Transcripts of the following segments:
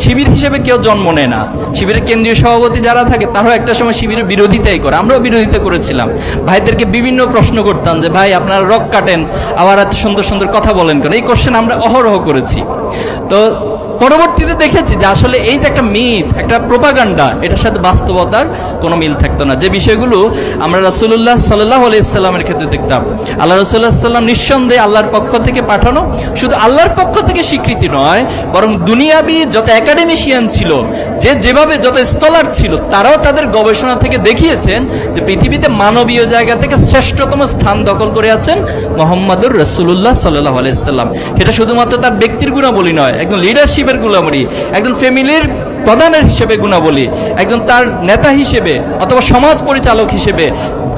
শিবির হিসেবে কেউ জন্ম নেয় না। শিবিরের কেন্দ্রীয় সভাপতি যারা থাকে তারাও একটা সময় শিবিরের বিরোধিতাই করে, আমরাও বিরোধিতা করেছিলাম। ভাইদেরকে বিভিন্ন প্রশ্ন করতাম যে ভাই আপনারা রক কাটেন, আবার এত সুন্দর সুন্দর কথা বলেন কেন, এই কোশ্চেন আমরা অহরহ করেছি। তো পরবর্তীতে দেখেছি যে আসলে এই যে একটা মিথ, একটা প্রোপাগান্ডা, এটার সাথে বাস্তবতার কোনো মিল থাকতো না। যে বিষয়গুলো আমরা রাসূলুল্লাহ সাল্লাল্লাহু আলাইহি সাল্লামের ক্ষেত্রে দেখতাম, আল্লাহ রাসূলুল্লাহ সাল্লাম নিঃসন্দেহে আল্লাহর পক্ষ থেকে পাঠানো, শুধু আল্লাহর পক্ষ থেকে স্বীকৃতি নয়, বরং দুনিয়াবি যত একাডেমিশিয়ান ছিল, যে যেভাবে যত স্কলার ছিল, তারাও তাদের গবেষণা থেকে দেখিয়েছেন যে পৃথিবীতে মানবীয় জায়গা থেকে শ্রেষ্ঠতম স্থান দখল করে আছেন মুহাম্মদুর রাসূলুল্লাহ সাল্লাল্লাহু আলাইহি সাল্লাম। এটা শুধুমাত্র তার ব্যক্তির গুণাবলী নয়, একজন লিডারশিপের গুণাবলী, একজন ফ্যামিলির প্রধানের হিসেবে গুণাবলী, একজন তার নেতা হিসেবে অথবা সমাজ পরিচালক হিসেবে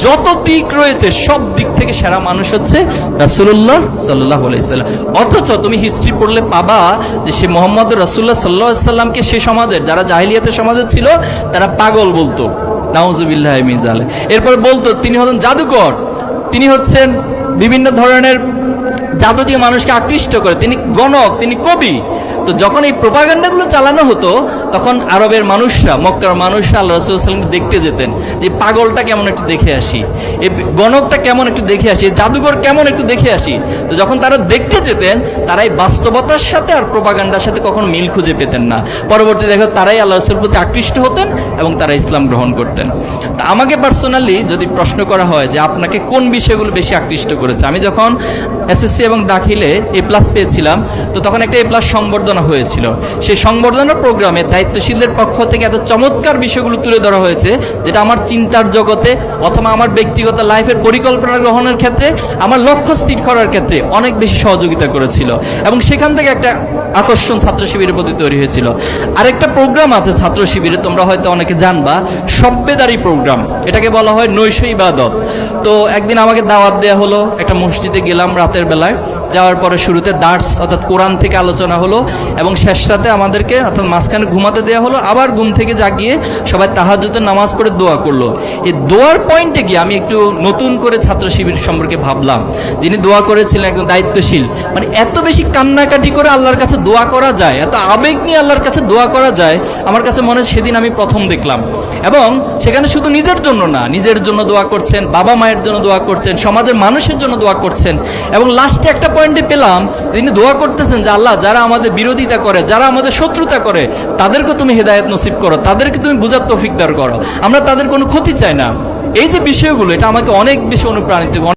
যত দিক রয়েছে সব দিক থেকে সেরা মানুষ হচ্ছে রাসূলুল্লাহ সাল্লাল্লাহু আলাইহি সাল্লাম। অথচ তুমি হিস্ট্রি পড়লে পাবা যে সে মুহাম্মদ রাসূলুল্লাহ সাল্লাল্লাহু আলাইহি সাল্লামকে সে সমাজের যারা জাহিলিয়াতের সমাজে ছিল তারা পাগল বলতো, নাউজুবিল্লাহি মিন যালিক। এরপর বলতো তিনি হলেন জাদুকর, তিনি হচ্ছেন বিভিন্ন ধরনের জাদু দিয়ে মানুষকে আকৃষ্ট করে, তিনি গণক, তিনি কবি। তো যখন এই প্রোপাগান্ডাগুলো চালানো হতো তখন আরবের মানুষরা, মক্কার মানুষরা আল্লাহ রাসূলুল্লাহ সাল্লাল্লাহু আলাইহি ওয়াসাল্লামকে দেখতে যেতেন যে পাগলটা কেমন একটু দেখে আসি, এই গণকটা কেমন একটু দেখে আসি, জাদুঘর কেমন একটু দেখে আসি। তো যখন তারা দেখতে যেতেন তারাই বাস্তবতার সাথে আর প্রোপাগান্ডার সাথে কখনো মিল খুঁজে পেতেন না। পরবর্তী দেখো তারাই আল্লাহ রাসূলের প্রতি আকৃষ্ট হতেন এবং তারা ইসলাম গ্রহণ করতেন। তা আমাকে পার্সোনালি যদি প্রশ্ন করা হয় যে আপনাকে কোন বিষয়গুলো বেশি আকৃষ্ট করেছে, আমি যখন এসএসসি এবং দাখিলে A+ পেয়েছিলাম তো তখন একটা A+ সংবর্ধনা হয়েছিল। সেই সংবর্ধনা প্রোগ্রামে দায়িত্বশীলদের পক্ষ থেকে এত চমৎকার বিষয়গুলো তুলে ধরা হয়েছে যেটা আমার চিন্তার জগতে অথবা আমার ব্যক্তিগত লাইফের পরিকল্পনা গ্রহণের ক্ষেত্রে, আমার লক্ষ্য স্থির করার ক্ষেত্রে অনেক বেশি সহযোগিতা করেছিল এবং সেখান থেকে একটা আকর্ষণ ছাত্র শিবিরের প্রতি তৈরি হয়েছিল। আরেকটা প্রোগ্রাম আছে ছাত্র শিবিরে, তোমরা হয়তো অনেকে জানবা, সব্বেদারি প্রোগ্রাম, এটাকে বলা হয় নৈশ ইবাদত। তো একদিন আমাকে দাওয়াত দেওয়া হলো, একটা মসজিদে গেলাম রাতের বেলায়। যাওয়ার পরে শুরুতে দার্স অর্থাৎ কোরআন থেকে আলোচনা হলো এবং শেষ রাতে আমাদেরকে অর্থাৎ মাঝখানে ঘুমাতে দেওয়া হলো, আবার ঘুম থেকে জাগিয়ে সবাই তাহাজ্জুদের নামাজ পড়ে দোয়া করলো। এই দোয়ার পয়েন্টে গিয়ে আমি একটু নতুন করে ছাত্র শিবির সম্পর্কে ভাবলাম। যিনি দোয়া করেছিলেন একজন দায়িত্বশীল, মানে এত বেশি কান্নাকাটি করে আল্লাহর কাছে দোয়া করা যায়, এত আবেগ নিয়ে আল্লাহর কাছে দোয়া করা যায়, আমার কাছে মনে হয় সেদিন আমি প্রথম দেখলাম। এবং সেখানে শুধু নিজের জন্য না, নিজের জন্য দোয়া করছেন, বাবা মায়ের জন্য দোয়া করছেন, সমাজের মানুষের জন্য দোয়া করছেন। এবং লাস্টে একটা পয়েন্টে পেলাম তিনি দোয়া করতেছেন যে আল্লাহ, যারা আমাদের বিরোধিতা করে, যারা আমাদের শত্রুতা করে, তাদেরকে তুমি হেদায়েত নসিব করো, তাদেরকে তুমি বুঝার তৌফিক দান করো, আমরা তাদের কোনো ক্ষতি চাই না। এই যে বিষয়গুলো, এটা আমাকে অনেক বেশি অনুপ্রাণিত